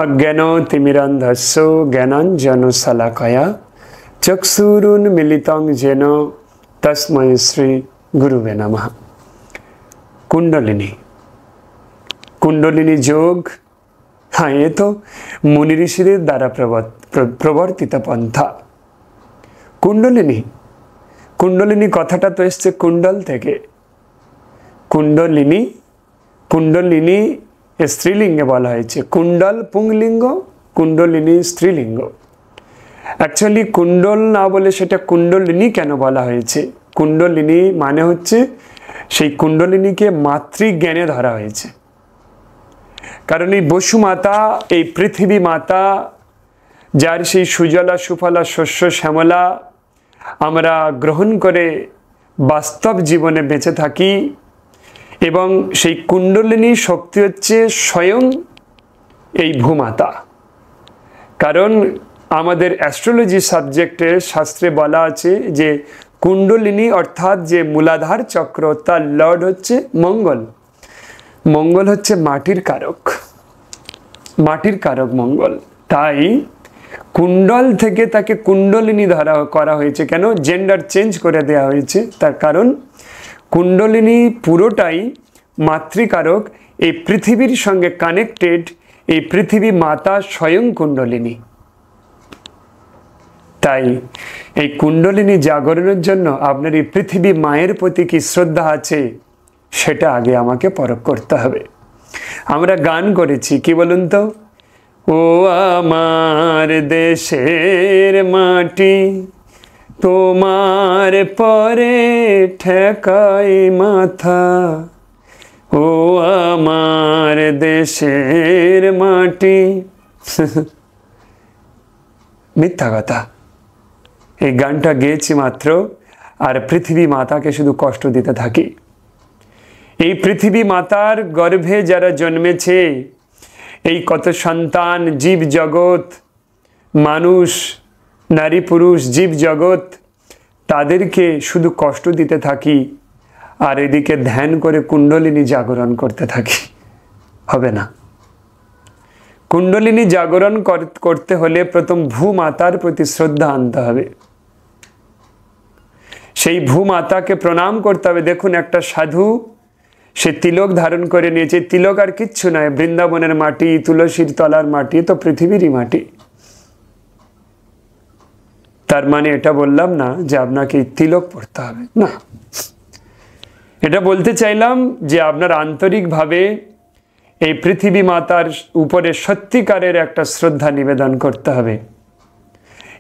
অজ্ঞানতিমিরান্ধস্য জ্ঞানাঞ্জনশলাকয়া চক্ষুরুন্মিলিতং যেন তস্मै শ্রী গুরুবে নমঃ। কুণ্ডলিনী, কুণ্ডলিনী যোগ, হ্যাঁ, এ তো মুনি ঋষিদের দ্বারা প্রবর্তিত পন্থা। কুণ্ডলিনী, কুণ্ডলিনী কথাটা তো এসছে কুণ্ডল থেকে। কুণ্ডলিনী, কুণ্ডলিনী স্ত্রীলিঙ্গে বলা হয়েছে, কুণ্ডল পুংলিঙ্গ, কুণ্ডলিনী স্ত্রীলিঙ্গ। অ্যাকচুয়ালি কুণ্ডল না বলে সেটা কুণ্ডলিনী কেন বলা হয়েছে? কুণ্ডলিনী মানে হচ্ছে সেই কুণ্ডলিনীকে মাতৃজ্ঞানে ধরা হয়েছে। কারণ এই বসুমাতা, এই পৃথিবী মাতা, যার সেই সুজলা সুফলা শস্য শ্যামলা আমরা গ্রহণ করে বাস্তব জীবনে বেঁচে থাকি, এবং সেই কুণ্ডলিনী শক্তি হচ্ছে স্বয়ং এই ভূমাতা। কারণ আমাদের অ্যাস্ট্রোলজি সাবজেক্টে শাস্ত্রে বলা আছে যে কুণ্ডলিনী অর্থাৎ যে মূলাধার চক্র, তার লর্ড হচ্ছে মঙ্গল। মঙ্গল হচ্ছে মাটির কারক, মাটির কারক মঙ্গল। তাই কুণ্ডল থেকে তাকে কুণ্ডলিনী ধরা করা হয়েছে। কেন? জেন্ডার চেঞ্জ করে দেওয়া হয়েছে। তার কারণ কুণ্ডলিনী পুরোটাই মাতৃকারক, এই পৃথিবীর সঙ্গে কানেক্টেড। এই পৃথিবী মাতা স্বয়ং কুণ্ডলিনী। তাই এই কুণ্ডলিনী জাগরণের জন্য আপনার এই পৃথিবী মায়ের প্রতি কি শ্রদ্ধা আছে সেটা আগে আমাকে পরখ করতে হবে। আমরা গান করেছি, কি বলুন তো? ও আমার দেশের মাটি, তোমার পরে ঠেকাই মাথা। ও আমার দেশের মাটি। মিথ্যা কথা। এই গানটা গেয়েছি মাত্র, আর পৃথিবী মাতাকে শুধু কষ্ট দিতে থাকি। এই পৃথিবী মাতার গর্ভে যারা জন্মেছে, এই কত সন্তান, জীব জগৎ, মানুষ, নারী পুরুষ, জীব জগৎ, তাদেরকে শুধু কষ্ট দিতে থাকি, আর এদিকে ধ্যান করে কুণ্ডলিনী জাগরণ করতে থাকি। হবে না। কুণ্ডলিনী জাগরণ করতে হলে প্রথম ভূমাতার প্রতি শ্রদ্ধা আনতে হবে। সেই ভূমাতাকে প্রণাম করতে হবে। দেখুন, একটা সাধু সে তিলক ধারণ করে নিয়েছে। তিলক আর কিচ্ছু নয়, বৃন্দাবনের মাটি, তুলসীর তলার মাটি, তো পৃথিবীরই মাটি। তার মানে এটা বললাম না যে আপনাকে তিলক পড়তে হবে, না। এটা বলতে চাইলাম যে আপনার আন্তরিকভাবে এই পৃথিবী মাতার উপরে সত্যিকারের একটা শ্রদ্ধা নিবেদন করতে হবে।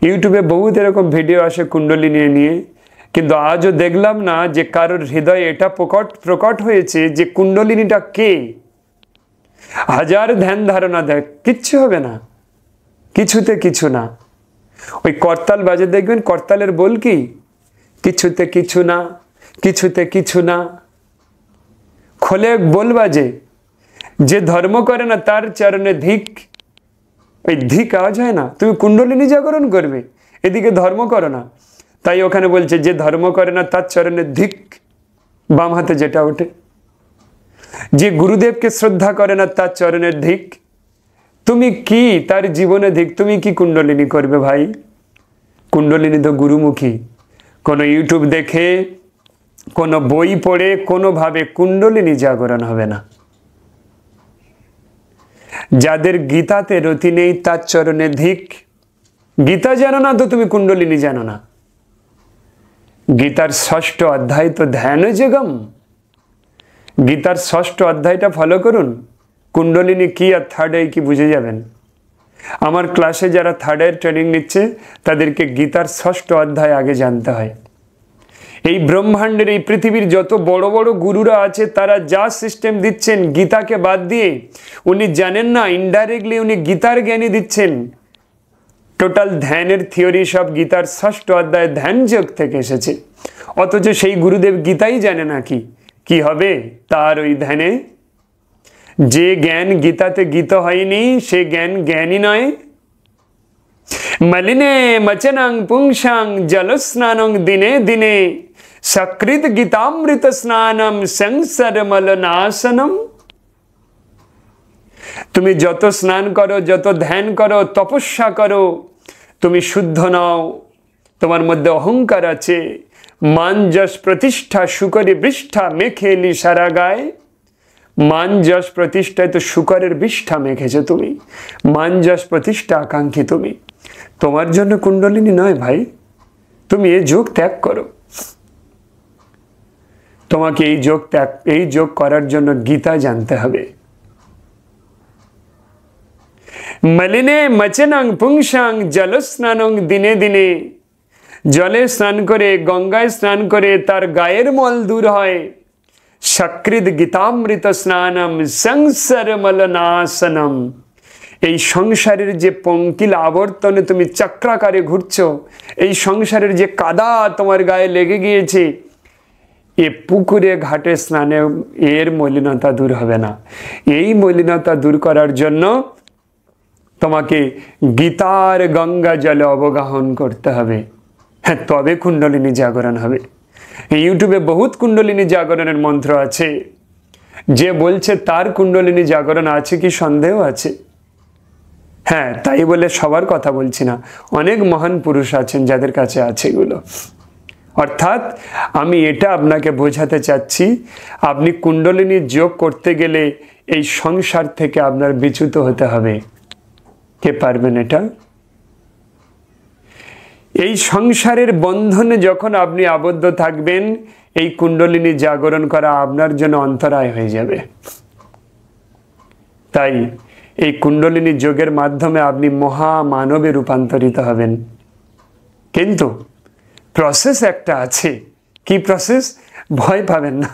ইউটিউবে বহুত এরকম ভিডিও আসে কুণ্ডলিনী নিয়ে, কিন্তু আজও দেখলাম না যে কারোর হৃদয়ে এটা প্রকট হয়েছে যে কুণ্ডলিনীটা কে। হাজার ধ্যান ধারণা দেখ, কিচ্ছু হবে না, কিছুতে কিছু না। ওই করতাল বাজে দেখবেন, করতালের বল কি? কিছুতে কিছু না, কিছুতে কিছু না। খোলে বল বাজে, যে ধর্ম করে না তার চরণে ধিক। ওই ধিক আওয়াজ হয় না? তুমি কুণ্ডলিনী জাগরণ করবে, এদিকে ধর্ম করো না। তাই ওখানে বলছে যে ধর্ম করে না তার চরণে ধিক, বাম হাতে যেটা ওঠে। যে গুরুদেবকে শ্রদ্ধা করে না তার চরণের ধিক। তুমি কি তার জীবনে ধিক? তুমি কি কুণ্ডলিনী করবে ভাই? কুণ্ডলিনী তো গুরুমুখী। কোনো ইউটিউব দেখে, কোনো বই পড়ে কোনোভাবে কুণ্ডলিনী জাগরণ হবে না। যাদের গীতাতে রতি নেই তার চরণে ধিক। গীতা জানো না তো তুমি কুণ্ডলিনী জানো না। গীতার 6ষ্ঠ অধ্যায় তো ধ্যান যোগম। গীতার 6ষ্ঠ অধ্যায়টা ফলো করুন, কুণ্ডলিনী কি আর থার্ড আই কি বুঝে যাবেন। আমার ক্লাসে যারা থার্ড আইয়ের ট্রেনিং নিচ্ছে তাদেরকে গীতার 6ষ্ঠ অধ্যায় আগে জানতে হয়। এই ব্রহ্মাণ্ডের, এই পৃথিবীর যত বড় বড় গুরুরা আছে তারা যা সিস্টেম দিচ্ছেন গীতাকে বাদ দিয়ে, উনি জানেন না ইনডাইরেক্টলি উনি গীতার জ্ঞানী দিচ্ছেন। টোটাল ধ্যানের থিওরি সব গীতার 6ষ্ঠ অধ্যায় ধ্যান যোগ থেকে এসেছে। অথচ সেই গুরুদেব গীতাই জানে না কি হবে তার ওই ধ্যানে। যে জ্ঞান গীতাতে গীত হয়নি সে জ্ঞান জ্ঞানী নয়। মলিনে মচনাং পুংসাং জলস্নানং দিনে দিনে সকৃত গীতামৃত স্নানম সংসার মলনাশনম। তুমি যত স্নান করো, যত ধ্যান করো, তপস্যা করো, তুমি শুদ্ধ নও, তোমার মধ্যে অহংকার আছে। মান যশ প্রতিষ্ঠা শুকরে বৃষ্ঠা মেখে এলি সারা গায়ে। মান যশ প্রতিষ্ঠায় তো শুকরের বৃষ্ঠা মেখেছে তুমি, মান যশ প্রতিষ্ঠা আকাঙ্ক্ষী তুমি। তোমার জন্য কুণ্ডলিনী নয় ভাই, তুমি এই যোগ ত্যাগ করো। তোমাকে এই যোগ করার জন্য গীতা জানতে হবে। মলিনে মচনাং পুংসাং জল স্নানং দিনে দিনে। জলে স্নান করে, গঙ্গায় স্নান করে তার গায়ের মল দূর হয়। সকৃদ গীতামৃত স্নানম সংসার মলনাশনম। এই সংসারের যে পঙ্কিল আবর্তনে তুমি চক্রাকারে ঘুরছো, এই সংসারের যে কাদা তোমার গায়ে লেগে গিয়েছে, এ পুকুরে ঘাটে স্নানে এর মলিনতা দূর হবে না। এই মলিনতা দূর করার জন্য তোমাকে গীতার গঙ্গা জলে অবগাহন করতে হবে। হ্যাঁ, তবে কুণ্ডলিনী জাগরণ হবে। ইউটিউবে বহুত কুণ্ডলিনী জাগরণের মন্ত্র আছে। যে বলছে তার কুণ্ডলিনী জাগরণ আছে কি সন্দেহ আছে? হ্যাঁ, তাই বলে সবার কথা বলছি না, অনেক মহান পুরুষ আছেন যাদের কাছে আছে এগুলো। অর্থাৎ আমি এটা আপনাকে বোঝাতে চাচ্ছি, আপনি কুণ্ডলিনী যোগ করতে গেলে এই সংসার থেকে আপনার বিচ্যুত হতে হবে। কে পারবেন এটা? এই সংসারের বন্ধনে যখন আপনি আবদ্ধ থাকবেন, এই কুণ্ডলিনী জাগরণ করা আপনার জন্য অন্তরায় হয়ে যাবে। তাই এই কুণ্ডলিনী যোগের মাধ্যমে আপনি মহামানবে রূপান্তরিত হবেন। কিন্তু প্রসেস একটা আছে। কি প্রসেস? ভয় পাবেন না,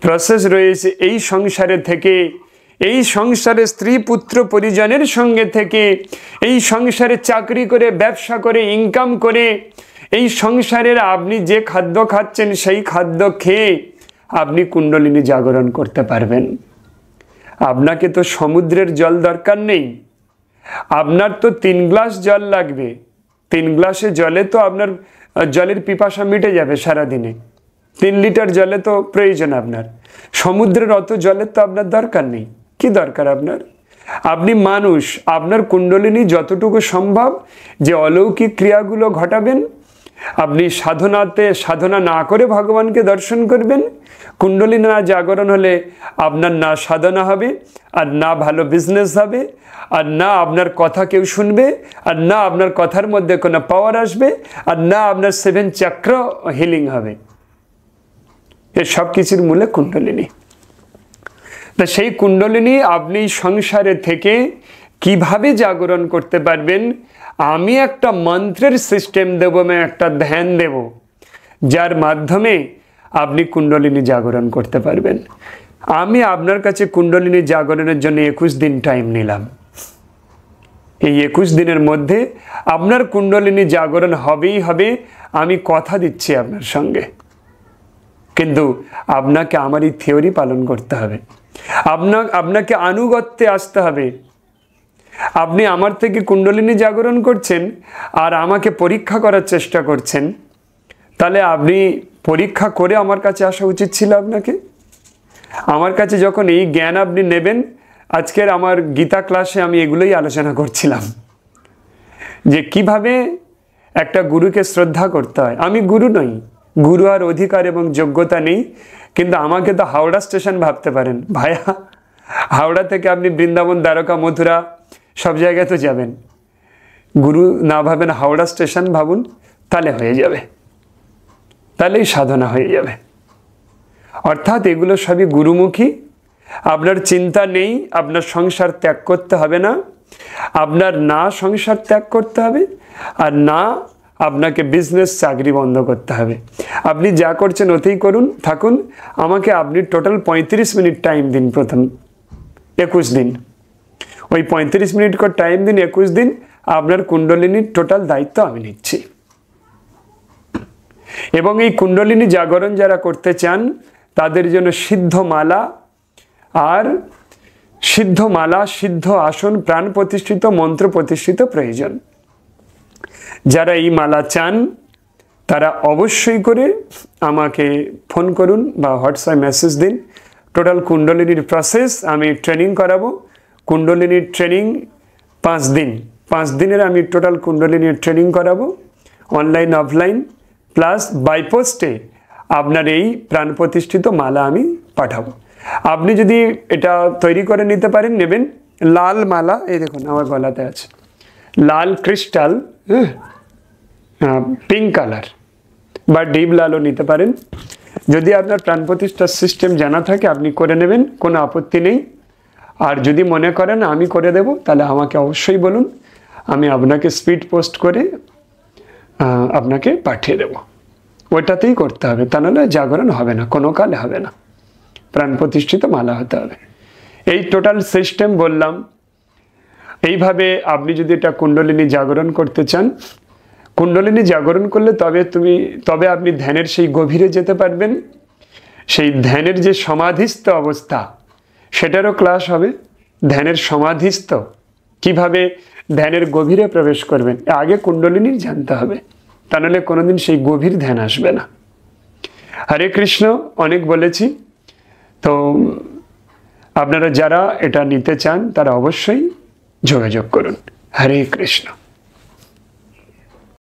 প্রসেস রয়েছে। এই সংসারে থেকে, এই সংসারে স্ত্রী পুত্র পরিজনের সঙ্গে থেকে, এই সংসারে চাকরি করে, ব্যবসা করে, ইনকাম করে, এই সংসারের আপনি যে খাদ্য খাচ্ছেন সেই খাদ্য খেয়ে আপনি কুণ্ডলিনী জাগরণ করতে পারবেন। আপনাকে তো সমুদ্রের জল দরকার নেই, আপনার তো 3 গ্লাস জল লাগবে। 3 গ্লাসে জলে তো আপনার জলের পিপাসা মিটে যাবে সারাদিনে। 3 লিটার জলে তো প্রয়োজন আপনার। সমুদ্রের অত জলের তো আপনার দরকার নেই। কি দরকার আপনার? আপনি মানুষ, আপনার কুণ্ডলিনী যতটুকু সম্ভব যে অলৌকিক ক্রিয়াগুলো ঘটাবেন। আপনি সাধনা না করে ভগবানকে দর্শন করবেন। কুণ্ডলিনী না জাগরণ হলে আপনার না সাধনা হবে, আর না ভালো বিজনেস হবে, আর না আপনার কথা কেউ শুনবে, আর না আপনার কথার মধ্যে কোনো পাওয়ার আসবে, আর না আপনার 7 চক্র হিলিং হবে। এর সব কিছুর মূলে কুণ্ডলিনী। তা সেই কুণ্ডলিনী আপনি সংসারে থেকে কিভাবে জাগরণ করতে পারবেন? আমি একটা মন্ত্রের সিস্টেম দেব, আমি একটা ধ্যান দেব, যার মাধ্যমে আপনি কুণ্ডলিনী জাগরণ করতে পারবেন। আমি আপনার কাছে কুণ্ডলিনী জাগরণের জন্য 21 দিন টাইম নিলাম। এই 21 দিনের মধ্যে আপনার কুণ্ডলিনী জাগরণ হবেই হবে, আমি কথা দিচ্ছি আপনার সঙ্গে। কিন্তু আপনাকে আমার এই থিওরি পালন করতে হবে, আপনাকে আনুগত্যে আসতে হবে। আপনি আমার থেকে কুণ্ডলিনী জাগরণ করছেন আর আমাকে পরীক্ষা করার চেষ্টা করছেন, তাহলে আপনি পরীক্ষা করে আমার কাছে আসা উচিত ছিল আপনাকে। আমার কাছে যখন এই জ্ঞান আপনি নেবেন, আজকের আমার গীতা ক্লাসে আমি এগুলোই আলোচনা করছিলাম যে কিভাবে একটা গুরুকে শ্রদ্ধা করতে হয়। আমি গুরু নই, গুরু আর অধিকার এবং যোগ্যতা নেই, কিন্তু আমাকে তো হাওড়া স্টেশন ভাবতে পারেন ভাইয়া। হাওড়া থেকে আপনি বৃন্দাবন, দ্বারকা, মথুরা সব জায়গায় তো যাবেন। গুরু না ভাবেন, হাওড়া স্টেশন ভাবুন, তাহলে হয়ে যাবে, তাহলেই সাধনা হয়ে যাবে। অর্থাৎ এগুলো সবই গুরুমুখী। আপনার চিন্তা নেই, আপনার সংসার ত্যাগ করতে হবে না। আপনার না সংসার ত্যাগ করতে হবে, আর না আপনাকে বিজনেস, চাকরি বন্ধ করতে হবে। আপনি যা করছেন ওতেই করুন, থাকুন। আমাকে আপনি টোটাল 35 মিনিট টাইম দিন, প্রথম 21 দিন। ওই 35 মিনিট করে টাইম দিন, 21 দিন আপনার কুণ্ডলিনীর টোটাল দায়িত্ব আমি নিচ্ছি। এবং এই কুণ্ডলিনী জাগরণ যারা করতে চান তাদের জন্য সিদ্ধ মালা, সিদ্ধ আসন, প্রাণ প্রতিষ্ঠিত, মন্ত্র প্রতিষ্ঠিত প্রয়োজন। যারা এই মালা চান তারা অবশ্যই করে আমাকে ফোন করুন বা হোয়াটসঅ্যাপ মেসেজ দিন। টোটাল কুণ্ডলিনীর প্রসেস আমি ট্রেনিং করাবো। কুণ্ডলিনীর ট্রেনিং 5 দিন, 5 দিনের আমি টোটাল কুণ্ডলিনীর ট্রেনিং করাবো, অনলাইন অফলাইন প্লাস বাই পোস্টে আপনার এই প্রাণ প্রতিষ্ঠিত মালা আমি পাঠাবো। আপনি যদি এটা তৈরি করে নিতে পারেন, নেবেন লাল মালা, এই দেখুন আমার গলাতে আছে লাল ক্রিস্টাল, পিঙ্ক কালার বা ডিপ লালও নিতে পারেন। যদি আপনার প্রাণ প্রতিষ্ঠার সিস্টেম জানা থাকে আপনি করে নেবেন, কোনো আপত্তি নেই। আর যদি মনে করেন আমি করে দেব, তাহলে আমাকে অবশ্যই বলুন, আমি আপনাকে স্পিড পোস্ট করে আপনাকে পাঠিয়ে দেব। ওইটাতেই করতে হবে, তা নাহলে জাগরণ হবে না, কোনো কালে হবে না, প্রাণ প্রতিষ্ঠিত মালা হতে হবে। এই টোটাল সিস্টেম বললাম। এইভাবে আপনি যদি এটা কুণ্ডলিনী জাগরণ করতে চান, কুণ্ডলিনী জাগরণ করলে তবে আপনি ধ্যানের সেই গভীরে যেতে পারবেন। সেই ধ্যানের যে সমাধিস্থ অবস্থা সেটারও ক্লাস হবে। ধ্যানের সমাধিস্থ কিভাবে ধ্যানের গভীরে প্রবেশ করবেন, আগে কুণ্ডলিনীর জানতে হবে, তা নাহলে কোনোদিন সেই গভীর ধ্যান আসবে না। হরে কৃষ্ণ, অনেক বলেছি। তো আপনারা যারা এটা নিতে চান তারা অবশ্যই যোগাযোগ করুন। হরে কৃষ্ণ।